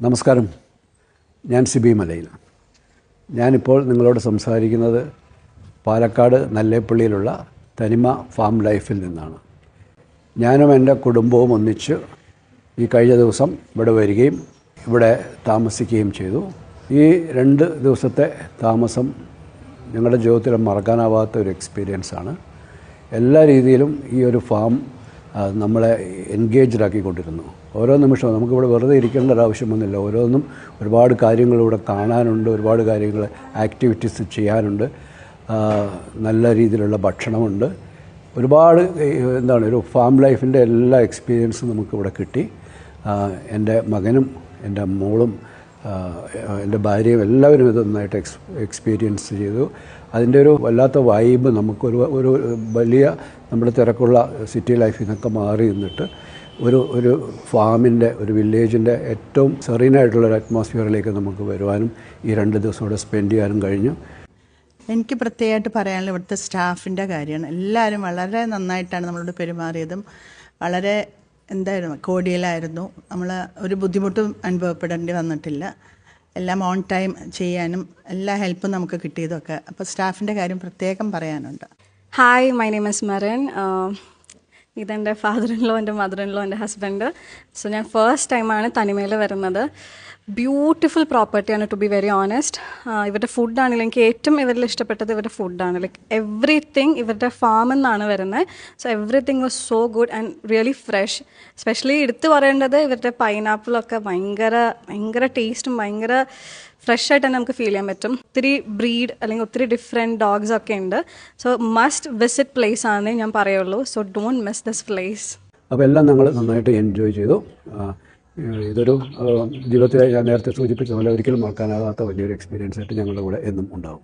നമസ്കാരം, ഞാൻ സിബി മലയിൽ. ഞാനിപ്പോൾ നിങ്ങളോട് സംസാരിക്കുന്നത് പാലക്കാട് നല്ലേപ്പള്ളിയിലുള്ള തനിമ ഫാം ലൈഫിൽ നിന്നാണ്. ഞാനും എൻ്റെ കുടുംബവും ഒന്നിച്ച് ഈ കഴിഞ്ഞ ദിവസം ഇവിടെ വരികയും ഇവിടെ താമസിക്കുകയും ചെയ്തു. ഈ 2 ദിവസത്തെ താമസം ഞങ്ങളുടെ ജീവിതത്തിൽ മറക്കാനാവാത്ത ഒരു എക്സ്പീരിയൻസാണ്. എല്ലാ രീതിയിലും ഈ ഒരു ഫാം നമ്മളെ എൻഗേജ്ഡ് ആക്കിക്കൊണ്ടിരുന്നു. ഓരോ നിമിഷവും നമുക്കിവിടെ വെറുതെ ഇരിക്കേണ്ട ഒരാവശ്യമൊന്നുമില്ല. ഓരോന്നും ഒരുപാട് കാര്യങ്ങളിവിടെ കാണാനുണ്ട്, ഒരുപാട് കാര്യങ്ങൾ ആക്ടിവിറ്റീസ് ചെയ്യാനുണ്ട്, നല്ല രീതിയിലുള്ള ഭക്ഷണമുണ്ട്, ഒരുപാട് ഒരു ഫാം ലൈഫിൻ്റെ എല്ലാ എക്സ്പീരിയൻസും നമുക്കിവിടെ കിട്ടി. എൻ്റെ മകനും എൻ്റെ മോളും എൻ്റെ ഭാര്യയും എല്ലാവരും ഇത് നന്നായിട്ട് എക്സ്പീരിയൻസ് ചെയ്തു. അതിൻ്റെ ഒരു വല്ലാത്ത വൈബ് നമുക്കൊരു വലിയ നമ്മുടെ തിരക്കുള്ള സിറ്റി ലൈഫിൽ നിന്നൊക്കെ മാറി നിന്നിട്ട് ഒരു ഫാമിൻ്റെ ഒരു വില്ലേജിൻ്റെ ഏറ്റവും സെറീനായിട്ടുള്ളൊരു അറ്റ്മോസ്ഫിയറിലേക്ക് നമുക്ക് വരുവാനും ഈ 2 ദിവസം ഇവിടെ സ്പെൻഡ് ചെയ്യാനും കഴിഞ്ഞു. എനിക്ക് പ്രത്യേകമായിട്ട് പറയാനുള്ള ഇവിടുത്തെ സ്റ്റാഫിൻ്റെ കാര്യമാണ്. എല്ലാവരും വളരെ നന്നായിട്ടാണ് നമ്മളോട് പെരുമാറിയതും വളരെ കോഡിയലായിരുന്നു. നമ്മൾ ഒരു ബുദ്ധിമുട്ടും അനുഭവപ്പെടേണ്ടി വന്നിട്ടില്ല. എല്ലാം ഓൺ ടൈം ചെയ്യാനും എല്ലാ ഹെൽപ്പും നമുക്ക് കിട്ടിയതൊക്കെ. അപ്പോൾ സ്റ്റാഫിൻ്റെ കാര്യം പ്രത്യേകം പറയാനുണ്ട്. Hi, my name is Merin. ഇതെൻ്റെ ഫാദർ ഇൻ ലോ, എൻ്റെ മദർ ഇൻ ലോ, എൻ്റെ ഹസ്ബൻഡ്. സോ ഞാൻ ഫസ്റ്റ് ടൈമാണ് തനിമയിൽ വരുന്നത്. ബ്യൂട്ടിഫുൾ പ്രോപ്പർട്ടിയാണ്, ടു ബി വെരി ഓണസ്റ്റ്. ഇവരുടെ ഫുഡാണെങ്കിലും എനിക്ക് ഏറ്റവും ഇവരിൽ ഇഷ്ടപ്പെട്ടത് ഇവരുടെ ഫുഡാണ്. ലൈക്ക് എവറിത്തിങ് ഇവരുടെ ഫാമിൽ നിന്നാണ് വരുന്നത്. So everything was so good and really fresh. Specially എടുത്തു പറയേണ്ടത് ഇവരുടെ പൈനാപ്പിളൊക്കെ ഭയങ്കര ടേസ്റ്റും ഭയങ്കര ഫ്രഷ് ആയിട്ട് തന്നെ നമുക്ക് ഫീൽ ചെയ്യാൻ പറ്റും. ഒത്തിരി ബ്രീഡ് അല്ലെങ്കിൽ ഒത്തിരി ഡിഫറെൻറ്റ് ഡോഗ്സ് ഒക്കെ ഉണ്ട്. സോ മസ്റ്റ് വിസിറ്റ് പ്ലേസ് ആണ് ഞാൻ പറയുള്ളൂ. So don't miss this place. അപ്പോൾ എല്ലാം ഞങ്ങൾ നന്നായിട്ട് എൻജോയ് ചെയ്തു. ഇതൊരു ജീവിതത്തിൽ ഞാൻ നേരത്തെ സൂചിപ്പിച്ച പോലെ ഒരിക്കലും മറക്കാനാകാത്ത വലിയൊരു എക്സ്പീരിയൻസ് ആയിട്ട് ഞങ്ങളുടെ കൂടെ എന്നും ഉണ്ടാകും.